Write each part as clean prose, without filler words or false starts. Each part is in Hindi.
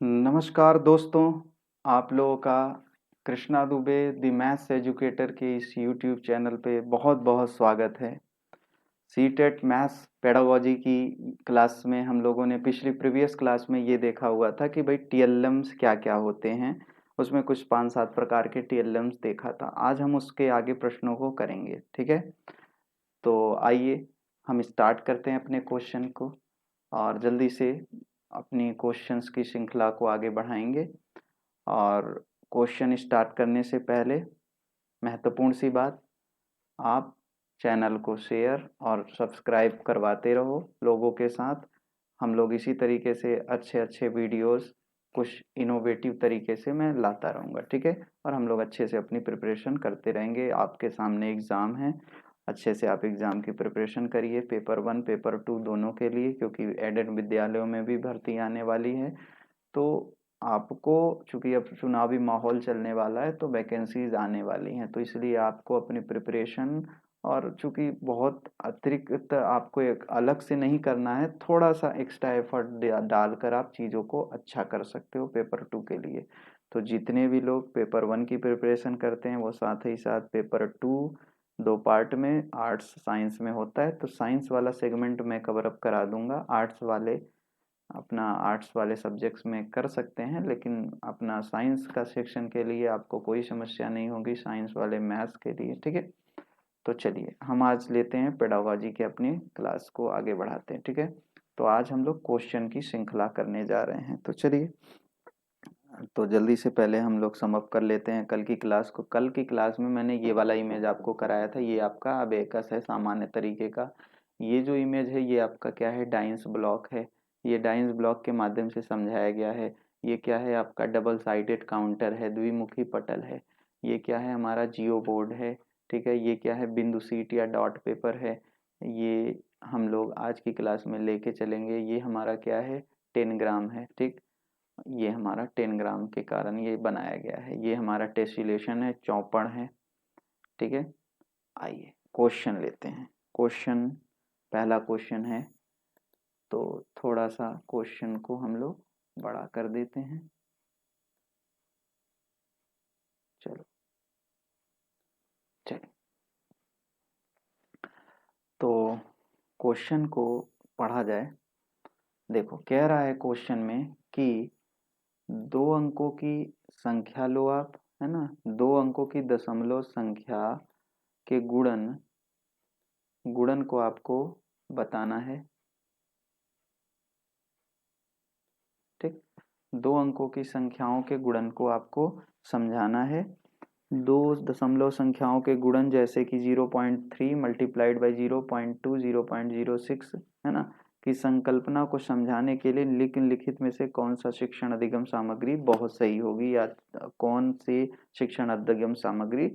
नमस्कार दोस्तों, आप लोगों का Krishna Dubey the maths educator के इस यूट्यूब चैनल पे बहुत बहुत स्वागत है। सीटेट मैथ्स पेडागोजी की क्लास में हम लोगों ने पिछली प्रीवियस क्लास में ये देखा हुआ था कि भाई टीएलएम्स क्या क्या होते हैं। उसमें कुछ 5-7 प्रकार के टीएलएम्स देखा था। आज हम उसके आगे प्रश्नों को करेंगे, ठीक है। तो आइए हम स्टार्ट करते हैं अपने क्वेश्चन को और जल्दी से अपनी क्वेश्चंस की श्रृंखला को आगे बढ़ाएंगे। और क्वेश्चन स्टार्ट करने से पहले महत्वपूर्ण सी बात, आप चैनल को शेयर और सब्सक्राइब करवाते रहो लोगों के साथ। हम लोग इसी तरीके से अच्छे अच्छे वीडियोस कुछ इनोवेटिव तरीके से मैं लाता रहूँगा, ठीक है। और हम लोग अच्छे से अपनी प्रिपरेशन करते रहेंगे। आपके सामने एग्ज़ाम है, अच्छे से आप एग्ज़ाम की प्रिपरेशन करिए, पेपर 1 पेपर 2 दोनों के लिए, क्योंकि एडेड विद्यालयों में भी भर्ती आने वाली है। तो आपको, चूंकि अब चुनावी माहौल चलने वाला है तो वैकेंसीज आने वाली हैं, तो इसलिए आपको अपनी प्रिपरेशन, और चूंकि बहुत अतिरिक्त आपको एक अलग से नहीं करना है, थोड़ा सा एक्स्ट्रा एफर्ट डालकर आप चीज़ों को अच्छा कर सकते हो पेपर 2 के लिए। तो जितने भी लोग पेपर 1 की प्रिपरेशन करते हैं वो साथ ही साथ पेपर 2 दो पार्ट में आर्ट्स साइंस में होता है, तो साइंस वाला सेगमेंट मैं कवर अप करा दूंगा। आर्ट्स वाले अपना आर्ट्स वाले सब्जेक्ट्स में कर सकते हैं, लेकिन अपना साइंस का सेक्शन के लिए आपको कोई समस्या नहीं होगी, साइंस वाले मैथ्स के लिए, ठीक है। तो चलिए हम आज लेते हैं पेडागोजी के अपनी क्लास को आगे बढ़ाते हैं, ठीक है। तो आज हम लोग क्वेश्चन की श्रृंखला करने जा रहे हैं, तो चलिए। तो जल्दी से पहले हम लोग सम अप कर लेते हैं कल की क्लास को। कल की क्लास में मैंने ये वाला इमेज आपको कराया था, ये आपका अबेकस है सामान्य तरीके का। ये जो इमेज है ये आपका क्या है, डाइंस ब्लॉक है। ये डाइंस ब्लॉक के माध्यम से समझाया गया है। ये क्या है, आपका डबल साइडेड काउंटर है, द्विमुखी पटल है। ये क्या है, हमारा जियो बोर्ड है, ठीक है। ये क्या है, बिंदु सीट या डॉट पेपर है। ये हम लोग आज की क्लास में लेके चलेंगे। ये हमारा क्या है, 10 ग्राम है, ठीक। ये हमारा 10 ग्राम के कारण ये बनाया गया है। ये हमारा टेसिलेशन है, चौपड़ है, ठीक है। आइए क्वेश्चन लेते हैं। क्वेश्चन, पहला क्वेश्चन है, तो थोड़ा सा क्वेश्चन को हम लोग बड़ा कर देते हैं। चलो चलिए, तो क्वेश्चन को पढ़ा जाए। देखो कह रहा है क्वेश्चन में कि दो अंकों की संख्या लो आप, है ना। दो अंकों की दशमलव संख्या के गुणन गुणन को आपको बताना है, ठीक। दो अंकों की संख्याओं के गुणन को आपको समझाना है। दो दशमलव संख्याओं के गुणन जैसे कि 0.3 मल्टीप्लाइड बाई 0.2 0.06, है ना, की संकल्पना को समझाने के लिए लिखित में से कौन सा शिक्षण अधिगम सामग्री बहुत सही होगी, या कौन सी शिक्षण अधिगम सामग्री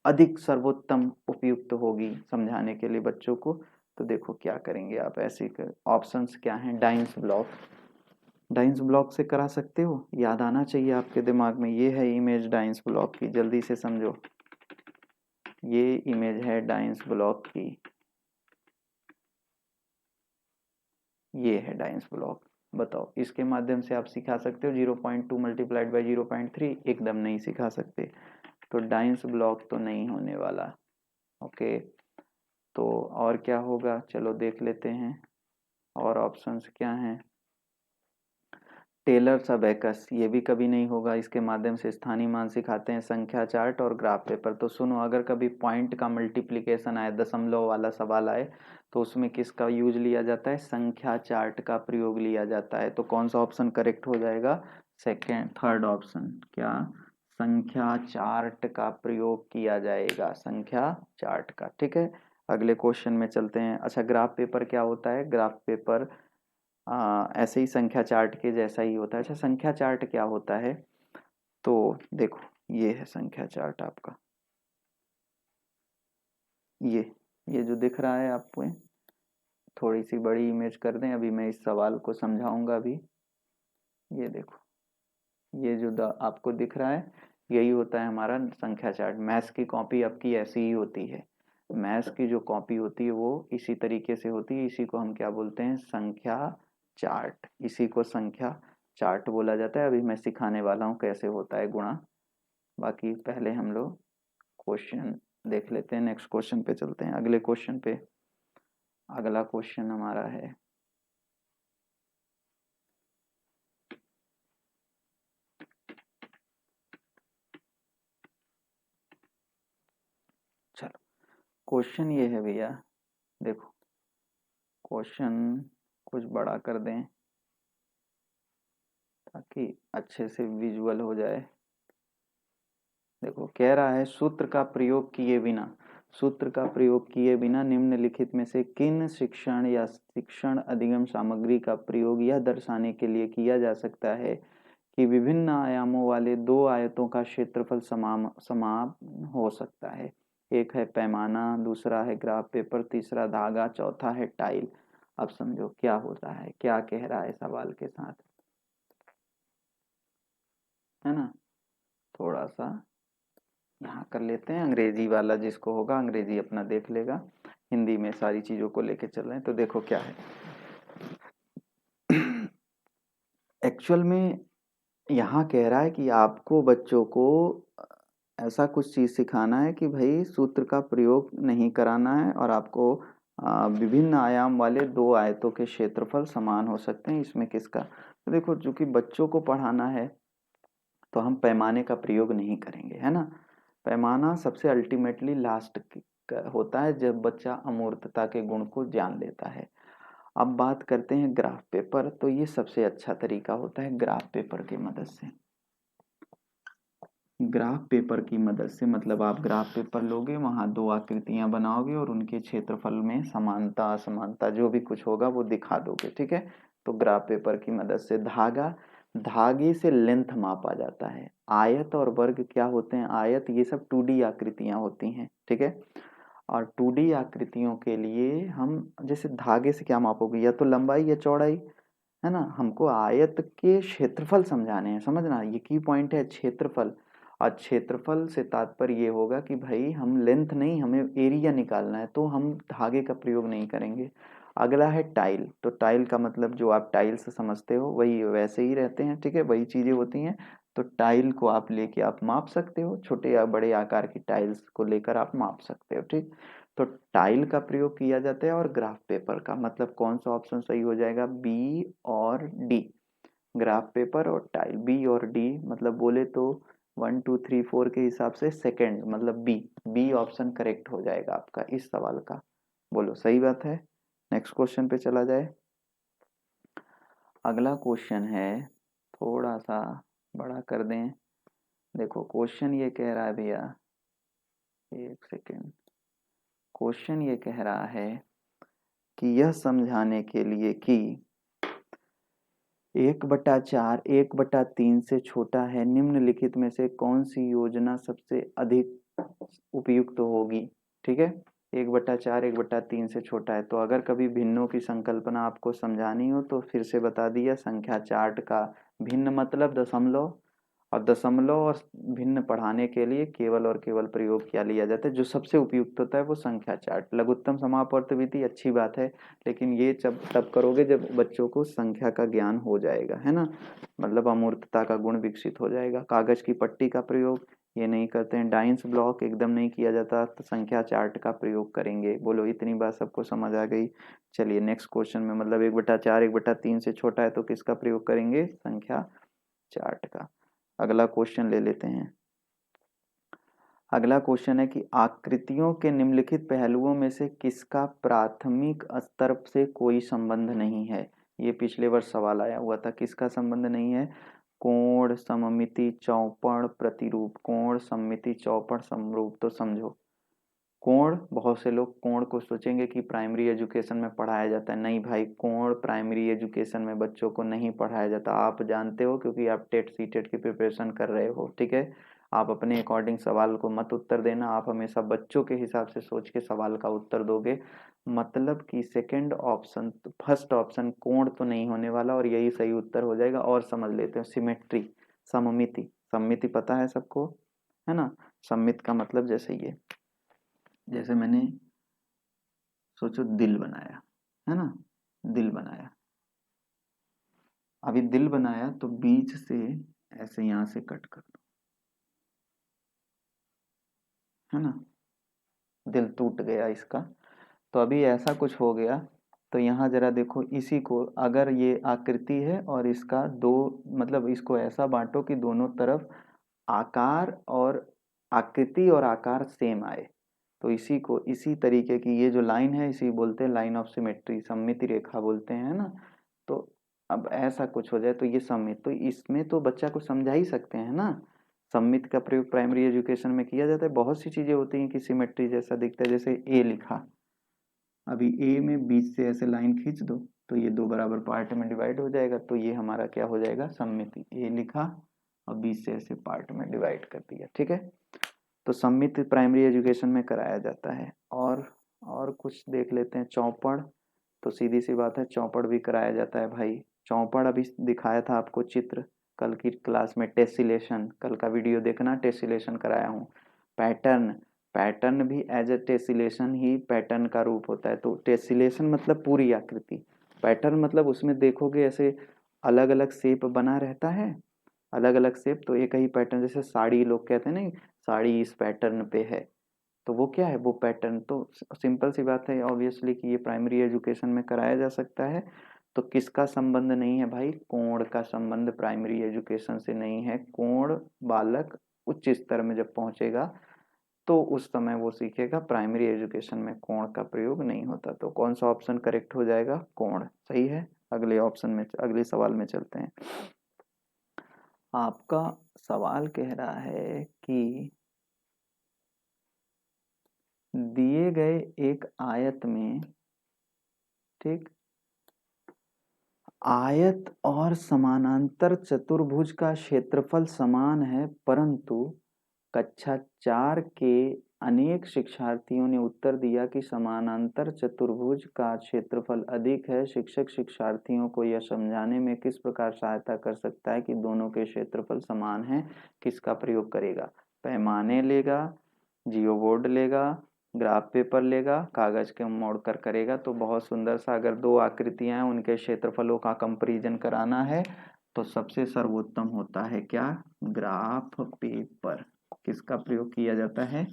अधिक सर्वोत्तम उपयुक्त होगी समझाने के लिए बच्चों को। तो देखो क्या करेंगे आप, ऐसे ऑप्शंस क्या हैं, डाइंस ब्लॉक। डाइंस ब्लॉक से करा सकते हो, याद आना चाहिए आपके दिमाग में। ये है इमेज डाइंस ब्लॉक की, जल्दी से समझो। ये इमेज है डाइंस ब्लॉक की, ये है डाइंस ब्लॉक। बताओ, इसके माध्यम से आप सिखा सकते हो 0.2 मल्टीप्लाइड बाई 0.3? एकदम नहीं सिखा सकते। तो डाइंस ब्लॉक तो नहीं होने वाला। ओके, तो और क्या होगा, चलो देख लेते हैं और ऑप्शंस क्या हैं। टेलर्स अबेकस, ये भी कभी नहीं होगा। इसके माध्यम से स्थानीय मान सिखाते हैं, संख्या चार्ट और ग्राफ पेपर। तो सुनो, अगर कभी पॉइंट का मल्टीप्लिकेशन आए, दशमलव वाला सवाल आए, तो उसमें किसका यूज लिया जाता है, संख्या चार्ट का प्रयोग लिया जाता है। तो कौन सा ऑप्शन करेक्ट हो जाएगा, सेकेंड थर्ड ऑप्शन, क्या, संख्या चार्ट का प्रयोग किया जाएगा, संख्या चार्ट का, ठीक है। अगले क्वेश्चन में चलते हैं। अच्छा, ग्राफ पेपर क्या होता है, ग्राफ पेपर ऐसे ही संख्या चार्ट के जैसा ही होता है। अच्छा, संख्या चार्ट क्या होता है, तो देखो ये है संख्या चार्ट आपका। ये जो दिख रहा है आपको, थोड़ी सी बड़ी इमेज कर दें, अभी मैं इस सवाल को समझाऊंगा अभी। ये देखो, ये जो आपको दिख रहा है, यही होता है हमारा संख्या चार्ट। मैथ्स की कॉपी आपकी ऐसी ही होती है। मैथ्स की जो कॉपी होती है वो इसी तरीके से होती है। इसी को हम क्या बोलते हैं, संख्या चार्ट। इसी को संख्या चार्ट बोला जाता है। अभी मैं सिखाने वाला हूँ कैसे होता है गुणा। बाकी पहले हम लोग क्वेश्चन देख लेते हैं, नेक्स्ट क्वेश्चन पे चलते हैं, अगले क्वेश्चन पे। अगला क्वेश्चन हमारा है, चलो क्वेश्चन ये है भैया, देखो क्वेश्चन कुछ बड़ा कर दें ताकि अच्छे से विजुअल हो जाए। देखो कह रहा है सूत्र का प्रयोग किए बिना, सूत्र का प्रयोग किए बिना निम्नलिखित में से किन शिक्षण या शिक्षण अधिगम सामग्री का प्रयोग यह दर्शाने के लिए किया जा सकता है कि विभिन्न आयामों वाले दो आयतों का क्षेत्रफल समान हो सकता है। एक है पैमाना, दूसरा है ग्राफ पेपर, तीसरा धागा, चौथा है टाइल। अब समझो क्या होता है, क्या कह रहा है सवाल के साथ, है ना। थोड़ा सा यहाँ कर लेते हैं, अंग्रेजी वाला जिसको होगा अंग्रेजी अपना देख लेगा, हिंदी में सारी चीजों को लेके चल रहे हैं। तो देखो क्या है, एक्चुअल में यहाँ कह रहा है कि आपको बच्चों को ऐसा कुछ चीज सिखाना है कि भाई सूत्र का प्रयोग नहीं कराना है और आपको विभिन्न आयाम वाले दो आयतों के क्षेत्रफल समान हो सकते हैं, इसमें किसका। तो देखो चूंकि बच्चों को पढ़ाना है तो हम पैमाने का प्रयोग नहीं करेंगे, है ना। पैमाना सबसे अल्टीमेटली लास्ट होता है जब बच्चा अमूर्तता के गुण को जान लेता है। अब बात करते हैं ग्राफ पेपर, तो ये सबसे अच्छा तरीका होता है ग्राफ पेपर की मदद से। ग्राफ पेपर की मदद से मतलब आप ग्राफ पेपर लोगे, वहां दो आकृतियां बनाओगे और उनके क्षेत्रफल में समानता असमानता जो भी कुछ होगा वो दिखा दोगे, ठीक है। तो ग्राफ पेपर की मदद से धागा, धागे से लेंथ मापा जाता है। आयत और वर्ग क्या होते हैं, आयत ये सब 2D आकृतियां होती हैं, ठीक है। और 2D आकृतियों के लिए हम जैसे धागे से क्या मापोगे, या तो लंबाई या चौड़ाई, है ना। हमको आयत के क्षेत्रफल समझाने हैं, समझना ये की पॉइंट है, क्षेत्रफल। और क्षेत्रफल से तात्पर्य ये होगा कि भाई हम लेंथ नहीं, हमें एरिया निकालना है, तो हम धागे का प्रयोग नहीं करेंगे। अगला है टाइल, तो टाइल का मतलब जो आप टाइल से समझते हो वही वैसे ही रहते हैं, ठीक है, वही चीजें होती हैं। तो टाइल को आप लेके आप माप सकते हो, छोटे या बड़े आकार की टाइल्स को लेकर आप माप सकते हो, ठीक। तो टाइल का प्रयोग किया जाता है। और ग्राफ पेपर का मतलब कौन सा ऑप्शन सही हो जाएगा, बी और डी। ग्राफ पेपर और टाइल, बी और डी मतलब बोले तो 1 2 3 4 के हिसाब से सेकंड मतलब बी, बी ऑप्शन करेक्ट हो जाएगा आपका इस सवाल का। बोलो सही बात है। नेक्स्ट क्वेश्चन पे चला जाए। अगला क्वेश्चन है, थोड़ा सा बड़ा कर दें। देखो क्वेश्चन ये कह रहा है भैया, एक सेकेंड, क्वेश्चन ये कह रहा है कि यह समझाने के लिए कि 1/4 1/3 से छोटा है, निम्नलिखित में से कौन सी योजना सबसे अधिक उपयुक्त होगी, ठीक है। 1/4 1/3 से छोटा है, तो अगर कभी भिन्नों की संकल्पना आपको समझानी हो तो फिर से बता दिया, संख्या चार्ट का भिन्न मतलब दशमलव, और दशमलव और भिन्न पढ़ाने के लिए केवल और केवल प्रयोग क्या लिया जाता है, जो सबसे उपयुक्त होता है वो संख्या चार्ट। लघुत्तम समापवर्त विधि अच्छी बात है, लेकिन ये जब तब करोगे जब बच्चों को संख्या का ज्ञान हो जाएगा, है ना, मतलब अमूर्तता का गुण विकसित हो जाएगा। कागज की पट्टी का प्रयोग ये नहीं करते हैं, डाइंस ब्लॉक एकदम नहीं किया जाता, तो संख्या चार्ट का प्रयोग करेंगे। बोलो इतनी बात सबको समझ आ गई। चलिए नेक्स्ट क्वेश्चन में, मतलब 1/4 1/3 से छोटा है तो किसका प्रयोग करेंगे, संख्या चार्ट का। अगला क्वेश्चन ले लेते हैं। अगला क्वेश्चन है कि आकृतियों के निम्नलिखित पहलुओं में से किसका प्राथमिक स्तर से कोई संबंध नहीं है। ये पिछले वर्ष सवाल आया हुआ था, किसका संबंध नहीं है, कोण सममिति चौपड़ प्रतिरूप, कोण सममिति चौपड़ समरूप। तो समझो कोण, बहुत से लोग कोण को सोचेंगे कि प्राइमरी एजुकेशन में पढ़ाया जाता है, नहीं भाई, कोण प्राइमरी एजुकेशन में बच्चों को नहीं पढ़ाया जाता, आप जानते हो क्योंकि आप टेट सीटेट की प्रिपरेशन कर रहे हो, ठीक है। आप अपने अकॉर्डिंग सवाल को मत उत्तर देना, आप हमेशा बच्चों के हिसाब से सोच के सवाल का उत्तर दोगे। मतलब कि सेकंड ऑप्शन, फर्स्ट ऑप्शन कोण तो नहीं होने वाला और यही सही उत्तर हो जाएगा। और समझ लेते हो सिमेट्री, सममिति, सममिति पता है सबको, है ना। सममित का मतलब जैसे ये, जैसे मैंने सोचो दिल बनाया, है ना, दिल बनाया, अभी दिल बनाया तो बीच से ऐसे यहाँ से कट कर दो, है ना, दिल टूट गया इसका। तो अभी ऐसा कुछ हो गया। तो यहाँ जरा देखो, इसी को अगर ये आकृति है और इसका दो, मतलब इसको ऐसा बांटो कि दोनों तरफ आकार और आकृति और आकार सेम आए, तो इसी को, इसी तरीके की ये जो लाइन है इसी बोलते हैं लाइन ऑफ सिमेट्री, सममिति रेखा बोलते हैं ना। तो अब ऐसा कुछ हो जाए तो ये सममित, तो इसमें तो बच्चा को समझा ही सकते हैं ना। सममित का प्रयोग प्राइमरी एजुकेशन में किया जाता है, बहुत सी चीजें होती हैं कि सिमेट्री जैसा दिखता है, जैसे ए लिखा, अभी ए में बीच से ऐसे लाइन खींच दो तो ये दो बराबर पार्ट में डिवाइड हो जाएगा, तो ये हमारा क्या हो जाएगा, सममिति। ए लिखा और बीच से ऐसे पार्ट में डिवाइड कर दिया, ठीक है। तो सममिति प्राइमरी एजुकेशन में कराया जाता है। और कुछ देख लेते हैं, चौपड़, तो सीधी सी बात है चौपड़ भी कराया जाता है भाई। चौपड़ अभी दिखाया था आपको चित्र कल की क्लास में, टेसिलेशन, कल का वीडियो देखना, टेसिलेशन कराया हूँ। पैटर्न, पैटर्न भी एज ए टेसिलेशन ही पैटर्न का रूप होता है। तो टेसिलेशन मतलब पूरी आकृति, पैटर्न मतलब उसमें देखोगे ऐसे अलग अलग शेप बना रहता है, अलग अलग शेप, तो एक ही पैटर्न, जैसे साड़ी लोग कहते हैं ना, साड़ी इस पैटर्न पे है, तो वो क्या है, वो पैटर्न। तो सिंपल सी बात है ऑब्वियसली कि ये प्राइमरी एजुकेशन में कराया जा सकता है। तो किसका संबंध नहीं है भाई, कोण का संबंध प्राइमरी एजुकेशन से नहीं है। कोण बालक उच्च स्तर में जब पहुंचेगा तो उस समय वो सीखेगा, प्राइमरी एजुकेशन में कोण का प्रयोग नहीं होता। तो कौन सा ऑप्शन करेक्ट हो जाएगा, कोण, सही है। अगले ऑप्शन में, अगले सवाल में चलते हैं। आपका सवाल कह रहा है कि दिए गए एक आयत में, ठीक, आयत और समानांतर चतुर्भुज का क्षेत्रफल समान है, परंतु कक्षा 4 के अनेक शिक्षार्थियों ने उत्तर दिया कि समानांतर चतुर्भुज का क्षेत्रफल अधिक है। शिक्षक शिक्षार्थियों को यह समझाने में किस प्रकार सहायता कर सकता है कि दोनों के क्षेत्रफल समान हैं। किसका प्रयोग करेगा, पैमाने लेगा, जियो बोर्ड लेगा, ग्राफ पेपर लेगा, कागज के मोड़ कर करेगा। तो बहुत सुंदर सा, अगर दो आकृतियां हैं उनके क्षेत्रफलों का कंपैरिजन कराना है तो सबसे सर्वोत्तम होता है क्या, ग्राफ पेपर। किसका प्रयोग किया जाता है,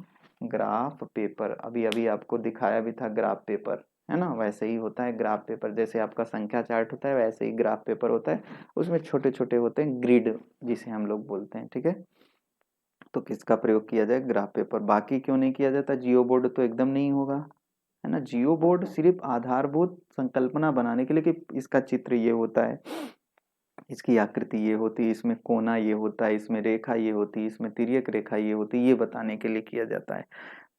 ग्राफ पेपर। अभी अभी आपको दिखाया भी था ग्राफ पेपर, है ना, वैसे ही होता है ग्राफ पेपर। जैसे आपका संख्या चार्ट होता है वैसे ही ग्राफ पेपर होता है, उसमें छोटे छोटे होते हैं ग्रिड जिसे हम लोग बोलते हैं, ठीक है। तो किसका प्रयोग किया जाए, ग्राफ पेपर। बाकी क्यों नहीं किया जाता, जियो बोर्ड तो एकदम नहीं होगा, है ना। जियो बोर्ड सिर्फ आधारभूत संकल्पना बनाने के लिए कि इसका चित्र ये होता है, इसकी आकृति ये होती है, इसमें कोना ये होता है, इसमें रेखा ये होती है, इसमें तिर्यक रेखा ये होती है, ये बताने के लिए किया जाता है।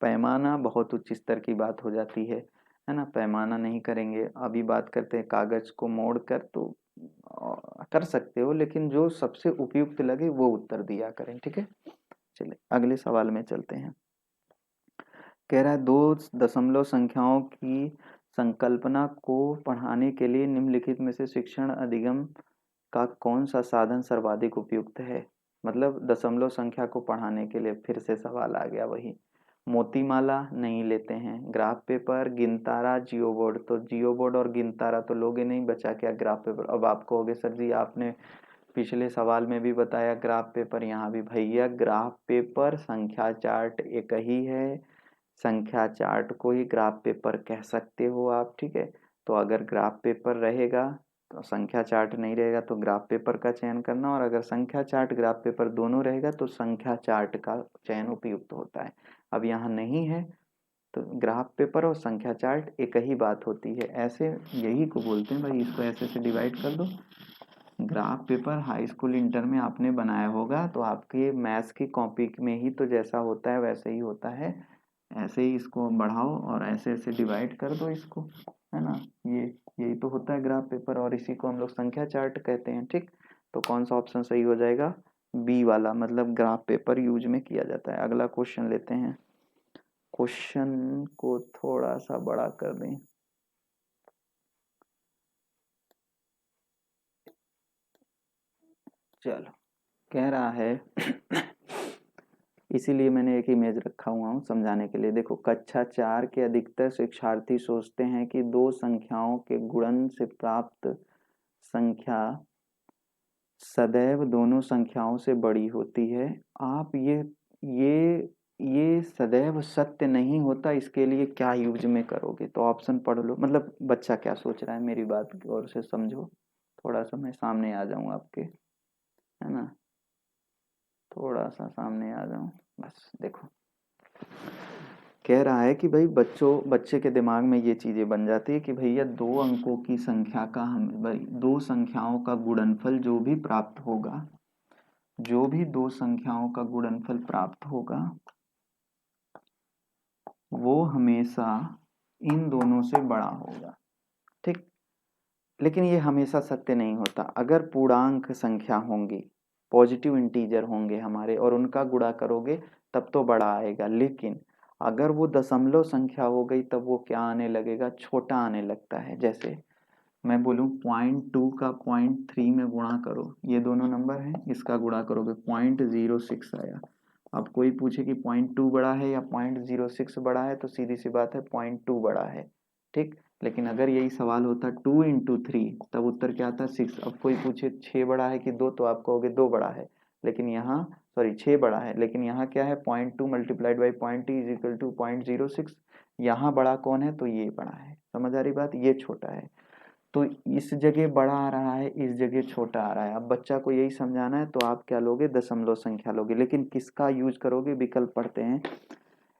पैमाना बहुत उच्च स्तर की बात हो जाती है ना, पैमाना नहीं करेंगे। अभी बात करते हैं कागज को मोड़ कर, तो कर सकते हो, लेकिन जो सबसे उपयुक्त लगे वो उत्तर दिया करें, ठीक है। चलिए अगले सवाल में चलते हैं। कह रहा है दो दशमलव संख्याओं की संकल्पना को पढ़ाने के लिए निम्नलिखित में से शिक्षण अधिगम का कौन सा साधन सर्वाधिक उपयुक्त है। मतलब दशमलव संख्या को पढ़ाने के लिए फिर से सवाल आ गया वही। मोतीमाला नहीं लेते हैं, ग्राफ पेपर, गिनतारा, जियो बोर्ड। तो जियो बोर्ड और गिनतारा तो लोगे नहीं, बचा क्या, ग्राफ पेपर। अब आप कहोगे सर जी आपने पिछले सवाल में भी बताया ग्राफ पेपर, यहाँ भी भैया ग्राफ पेपर संख्या चार्ट एक ही है, संख्या चार्ट को ही ग्राफ पेपर कह सकते हो आप, ठीक है। तो अगर ग्राफ पेपर रहेगा तो संख्या चार्ट नहीं रहेगा तो ग्राफ पेपर का चयन करना, और अगर संख्या चार्ट ग्राफ पेपर दोनों रहेगा तो संख्या चार्ट का चयन उपयुक्त होता है। अब यहाँ नहीं है तो ग्राफ पेपर और संख्या चार्ट एक ही बात होती है, ऐसे यही को बोलते हैं भाई। इसको ऐसे से डिवाइड कर दो। Graph paper high school inter में आपने बनाया होगा, तो आपके मैथ्स की कॉपी में ही तो जैसा होता है वैसे ही होता है। ऐसे ही इसको बढ़ाओ और ऐसे ऐसे डिवाइड कर दो इसको, है ना। ये यही तो होता है ग्राफ पेपर, और इसी को हम लोग संख्या चार्ट कहते हैं, ठीक। तो कौन सा ऑप्शन सही हो जाएगा, बी वाला, मतलब ग्राफ पेपर यूज में किया जाता है। अगला क्वेश्चन लेते हैं। क्वेश्चन को थोड़ा सा बड़ा कर दें, चलो। कह रहा है इसीलिए मैंने एक इमेज रखा हुआ हूँ समझाने के लिए। देखो, कक्षा 4 के अधिकतर शिक्षार्थी सोचते हैं कि दो संख्याओं के गुणन से प्राप्त संख्या सदैव दोनों संख्याओं से बड़ी होती है। आप ये सदैव सत्य नहीं होता, इसके लिए क्या यूज में करोगे? तो ऑप्शन पढ़ लो, मतलब बच्चा क्या सोच रहा है मेरी बात गौर से समझो। थोड़ा सा मैं सामने आ जाऊं आपके, है ना, थोड़ा सा सामने आ जाऊं, बस देखो। कह रहा है कि भाई बच्चे के दिमाग में ये चीजें बन जाती है कि भैया दो अंकों की संख्या का हम भाई दो संख्याओं का गुणनफल जो भी प्राप्त होगा, जो भी दो संख्याओं का गुणनफल प्राप्त होगा वो हमेशा इन दोनों से बड़ा होगा। ठीक, लेकिन ये हमेशा सत्य नहीं होता। अगर पूर्णांक संख्या होंगी, पॉजिटिव इंटीजर होंगे हमारे, और उनका गुणा करोगे तब तो बड़ा आएगा। लेकिन अगर वो दशमलव संख्या हो गई तब वो क्या आने लगेगा? छोटा आने लगता है। जैसे मैं बोलूं 0.2 का 0.3 में गुणा करो, ये दोनों नंबर हैं, इसका गुणा करोगे 0.06 आया। अब कोई पूछे कि 0.2 बड़ा है या 0.06 बड़ा है, तो सीधी सी बात है 0.2 बड़ा है। ठीक, लेकिन अगर यही सवाल होता 2 × 3, तब उत्तर क्या आता? 6। अब कोई पूछे 6 बड़ा है कि 2, तो आप कहोगे 2 बड़ा है, लेकिन यहाँ सॉरी 6 बड़ा है, लेकिन यहाँ क्या है? 0.2 multiplied by 0.2 is equal to 0.06। यहाँ बड़ा कौन है? तो ये बड़ा है। समझ आ रही बात? ये छोटा है। तो इस जगह बड़ा आ रहा है, इस जगह छोटा आ रहा है। अब बच्चा को यही समझाना है, तो आप क्या लोगे? दशमलव संख्या लोगे। लेकिन किसका यूज करोगे? विकल्प पढ़ते हैं।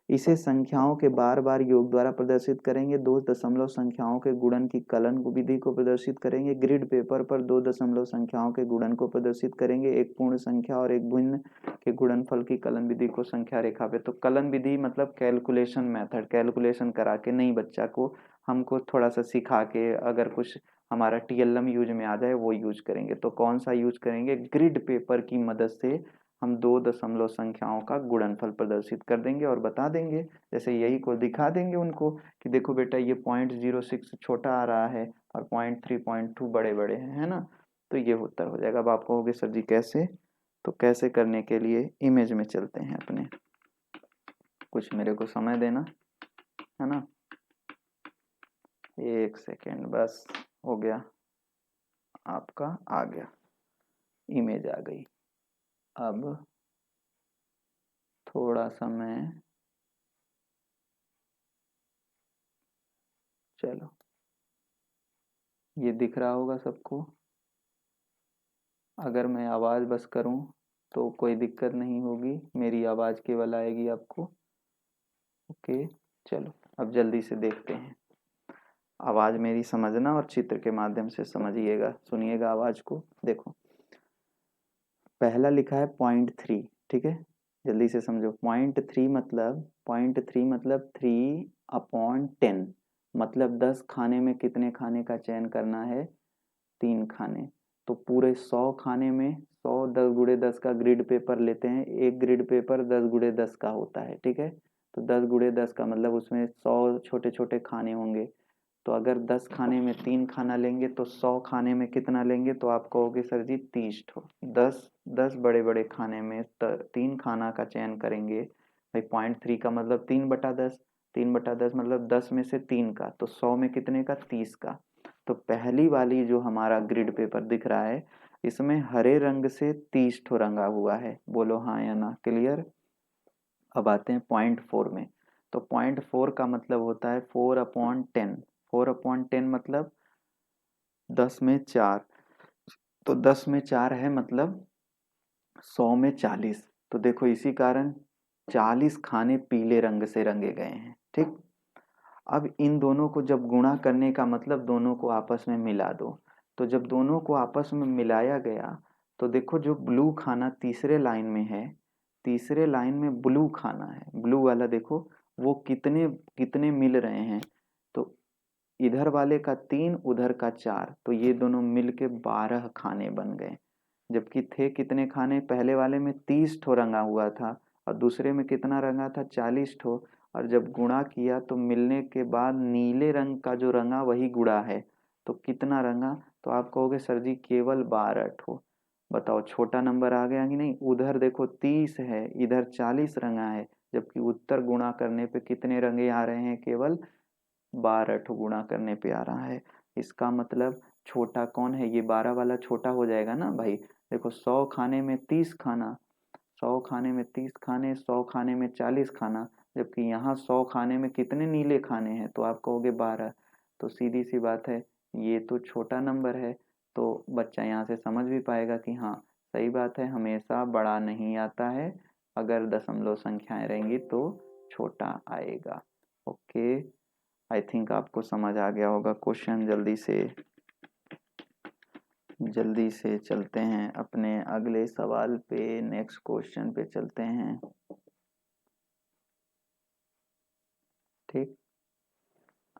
इसे संख्याओं के बार बार योग द्वारा प्रदर्शित करेंगे, दो दशमलव संख्याओं के गुणन की कलन विधि को प्रदर्शित करेंगे, ग्रिड पेपर पर दो दशमलव संख्याओं के गुणन को प्रदर्शित करेंगे, एक पूर्ण संख्या और एक भिन्न के गुणनफल की कलन विधि को संख्या रेखा पे। तो कलन विधि मतलब कैलकुलेशन मेथड, कैलकुलेशन करा के नहीं, बच्चा को हमको थोड़ा सा सिखा के, अगर कुछ हमारा टीएलएम यूज में आ जाए वो यूज करेंगे। तो कौन सा यूज करेंगे? ग्रिड पेपर की मदद से हम दो दशमलव संख्याओं का गुणनफल प्रदर्शित कर देंगे और बता देंगे। जैसे यही को दिखा देंगे उनको कि देखो बेटा ये 0.06 छोटा आ रहा है और 0.3 0.2 बड़े बड़े हैं, है ना। तो ये उत्तर हो जाएगा। अब आप कहोगे सर जी कैसे? तो कैसे करने के लिए इमेज में चलते हैं अपने, कुछ मेरे को समय देना, है ना। 1 सेकेंड बस, हो गया आपका, आ गया, इमेज आ गई। अब थोड़ा सा मैं, चलो ये दिख रहा होगा सबको। अगर मैं आवाज़ बस करूं तो कोई दिक्कत नहीं होगी, मेरी आवाज़ केवल आएगी आपको। ओके, चलो अब जल्दी से देखते हैं। आवाज़ मेरी समझना और चित्र के माध्यम से समझिएगा, सुनिएगा आवाज़ को। देखो पहला लिखा है 0.3, ठीक है, जल्दी से समझो। 0.3 मतलब 3/10, मतलब 10 खाने में कितने खाने का चयन करना है? 3 खाने। तो पूरे 100 खाने में 100 10 गुणे 10 का ग्रिड पेपर लेते हैं, एक ग्रिड पेपर 10 गुणे 10 का होता है, ठीक है। तो 10 गुणे 10 का मतलब उसमें 100 छोटे छोटे खाने होंगे। तो अगर 10 खाने में 3 खाना लेंगे तो 100 खाने में कितना लेंगे? तो आप कहोगे सर जी 30 ठो। 10 बड़े बड़े खाने में 3 खाना का चयन करेंगे भाई। 0.3 का मतलब 3/10, 3/10 मतलब 10 में से 3 का, तो 100 में कितने का? 30 का। तो पहली वाली जो हमारा ग्रिड पेपर दिख रहा है, इसमें हरे रंग से 30 ठो रंगा हुआ है। बोलो हाँ या ना, क्लियर। अब आते हैं 0.4 में। तो 0.4 का मतलब होता है 4/10। 4/10 मतलब 10 में 4, तो 10 में 4 है मतलब 100 में 40। तो देखो इसी कारण 40 खाने पीले रंग से रंगे गए हैं, ठीक। अब इन दोनों को जब गुणा करने का मतलब दोनों को आपस में मिला दो। तो जब दोनों को आपस में मिलाया गया तो देखो जो ब्लू खाना तीसरे लाइन में है, तीसरे लाइन में ब्लू खाना है, ब्लू वाला देखो वो कितने कितने मिल रहे हैं। तो इधर वाले का 3, उधर का 4, तो ये दोनों मिल के 12 खाने बन गए। जबकि थे कितने खाने? पहले वाले में 30 ठो रंगा हुआ था और दूसरे में कितना रंगा था? 40 ठो। और जब गुणा किया तो मिलने के बाद नीले रंग का जो रंगा वही गुणा है। तो कितना रंगा? तो आप कहोगे सर जी केवल 12 ठो। बताओ छोटा नंबर आ गया कि नहीं। उधर देखो 30 है, इधर 40 रंगा है, जबकि उत्तर गुणा करने पे कितने रंगे आ रहे हैं? केवल 12 ठो गुणा करने पे आ रहा है। इसका मतलब छोटा कौन है? ये 12 वाला छोटा हो जाएगा ना भाई। देखो 100 खाने में 30 खाना, 100 खाने में 30 खाने, 100 खाने में 40 खाना, जबकि यहाँ 100 खाने में कितने नीले खाने हैं? तो आप कहोगे 12। तो सीधी सी बात है, ये तो छोटा नंबर है। तो बच्चा यहाँ से समझ भी पाएगा कि हाँ सही बात है, हमेशा बड़ा नहीं आता है, अगर दशमलव संख्याएं रहेंगी तो छोटा आएगा। ओके, आई थिंक आपको समझ आ गया होगा क्वेश्चन। जल्दी से चलते हैं अपने अगले सवाल पे, नेक्स्ट क्वेश्चन पे चलते हैं। ठीक,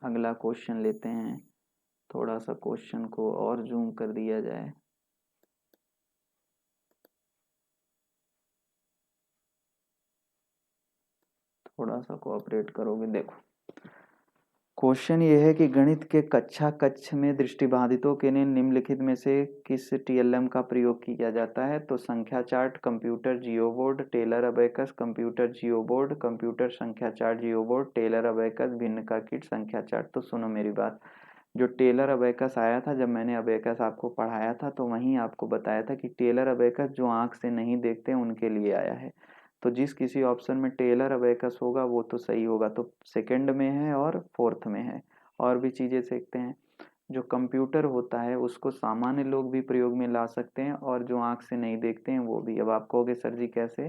अगला क्वेश्चन लेते हैं। थोड़ा सा क्वेश्चन को और जूम कर दिया जाए। थोड़ा सा कोऑपरेट करोगे? देखो क्वेश्चन ये है कि गणित के कक्षा कक्ष में दृष्टिबाधितों के लिए निम्नलिखित में से किस टीएलएम का प्रयोग किया जाता है? तो संख्या चार्ट, कंप्यूटर जियो बोर्ड, टेलर अबेकस, कंप्यूटर जियो बोर्ड, कंप्यूटर संख्या चार्ट जियो बोर्ड, टेलर अबेकस, भिन्न का किट, संख्या चार्ट। तो सुनो मेरी बात, जो टेलर अबेकस आया था, जब मैंने अबेकस आपको पढ़ाया था तो वहीं आपको बताया था कि टेलर अबेकस जो आंख से नहीं देखते उनके लिए आया है। तो जिस किसी ऑप्शन में टेलर अबेकस होगा वो तो सही होगा। तो सेकंड में है और फोर्थ में है। और भी चीजें सीखते हैं। जो कंप्यूटर होता है उसको सामान्य लोग भी प्रयोग में ला सकते हैं, और जो आंख से नहीं देखते हैं वो भी। अब आप कहोगे सर जी कैसे?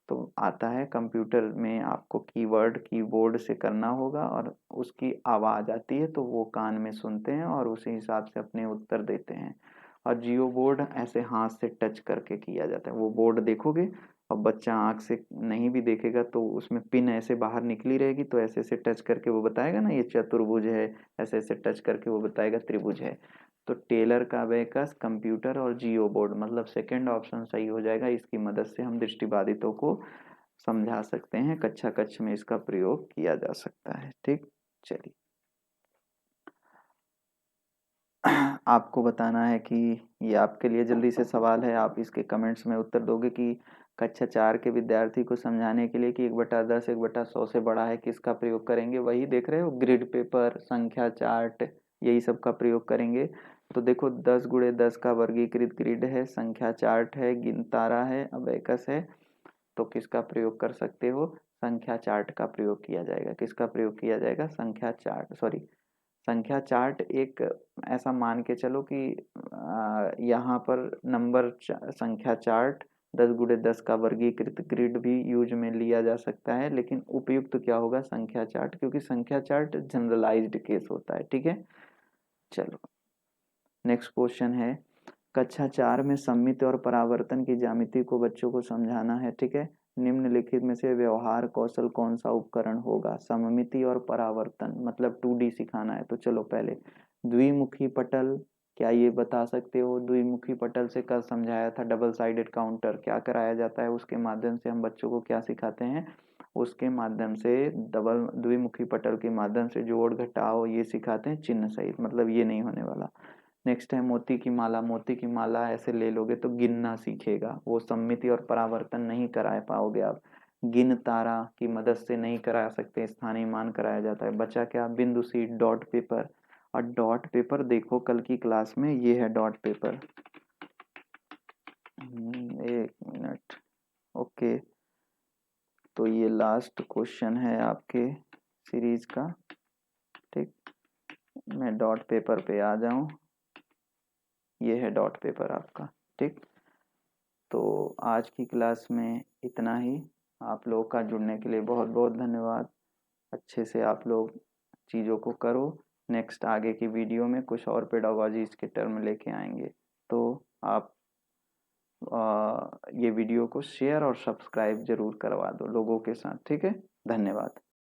तो आता है, कंप्यूटर में आपको कीवर्ड कीबोर्ड से करना होगा और उसकी आवाज़ आती है तो वो कान में सुनते हैं और उसी हिसाब से अपने उत्तर देते हैं। और जियो बोर्ड ऐसे हाथ से टच करके किया जाता है। वो बोर्ड देखोगे और बच्चा आंख से नहीं भी देखेगा तो उसमें पिन ऐसे बाहर निकली रहेगी, तो ऐसे ऐसे टच करके वो बताएगा ना ये चतुर्भुज है, ऐसे ऐसे टच करके वो बताएगा त्रिभुज है। तो टेलर का अबेकस, कंप्यूटर और जियो बोर्ड, मतलब सेकंड ऑप्शन सही हो जाएगा। इसकी मदद से हम दृष्टिबाधितों को समझा सकते हैं, कक्षा कक्ष में इसका प्रयोग किया जा सकता है। ठीक, चलिए आपको बताना है कि ये आपके लिए जल्दी से सवाल है, आप इसके कमेंट्स में उत्तर दोगे कि कक्षा 4 के विद्यार्थी को समझाने के लिए कि 1/10 1/100 से बड़ा है किसका प्रयोग करेंगे? वही देख रहे हो, ग्रिड पेपर, संख्या चार्ट, यही सब का प्रयोग करेंगे। तो देखो 10x10 का वर्गीकृत ग्रिड है, संख्या चार्ट है, गिनतारा है, अबेकस है। तो किसका प्रयोग कर सकते हो? संख्या चार्ट का प्रयोग किया जाएगा। किसका प्रयोग किया जाएगा? संख्या चार्ट, सॉरी संख्या चार्ट। एक ऐसा मान के चलो कि यहाँ पर संख्या चार्ट 10x10 का वर्गीकृत ग्रिड भी यूज में लिया जा सकता है, लेकिन उपयुक्त क्या होगा? संख्या चार्ट, क्योंकि संख्या चार्ट जनरलाइज्ड केस होता है। ठीक है, चलो नेक्स्ट क्वेश्चन है, कक्षा 4 में सममिति और परावर्तन की ज्यामिति को बच्चों को समझाना है। ठीक है, निम्नलिखित में से व्यवहार कौशल कौन सा उपकरण होगा? सममिति और परावर्तन मतलब 2D सिखाना है। तो चलो पहले द्विमुखी पटल, क्या ये बता सकते हो? द्विमुखी पटल से कल समझाया था, डबल साइडेड काउंटर क्या कराया जाता है, उसके माध्यम से हम बच्चों को क्या सिखाते हैं? उसके माध्यम से द्विमुखी पटल के माध्यम से जोड़ घटाओ ये सिखाते हैं, चिन्ह सहित, मतलब ये नहीं होने वाला। नेक्स्ट है मोती की माला। मोती की माला ऐसे ले लोगे तो गिनना सीखेगा, वो सममिति और परावर्तन नहीं करा पाओगे आप। गिन तारा की मदद से नहीं करा सकते, स्थानीय मान कराया जाता है। बचा क्या? बिंदु सी, डॉट पेपर। और डॉट पेपर देखो कल की क्लास में, ये है डॉट पेपर। एक मिनट, ओके। तो ये लास्ट क्वेश्चन है आपके सीरीज का। ठीक, मैं डॉट पेपर पे आ जाऊं, ये है डॉट पेपर आपका। ठीक, तो आज की क्लास में इतना ही। आप लोग का जुड़ने के लिए बहुत बहुत धन्यवाद। अच्छे से आप लोग चीज़ों को करो। नेक्स्ट आगे की वीडियो में कुछ और पेडागोजीज के टर्म लेके आएंगे। तो आप ये वीडियो को शेयर और सब्सक्राइब जरूर करवा दो लोगों के साथ। ठीक है, धन्यवाद।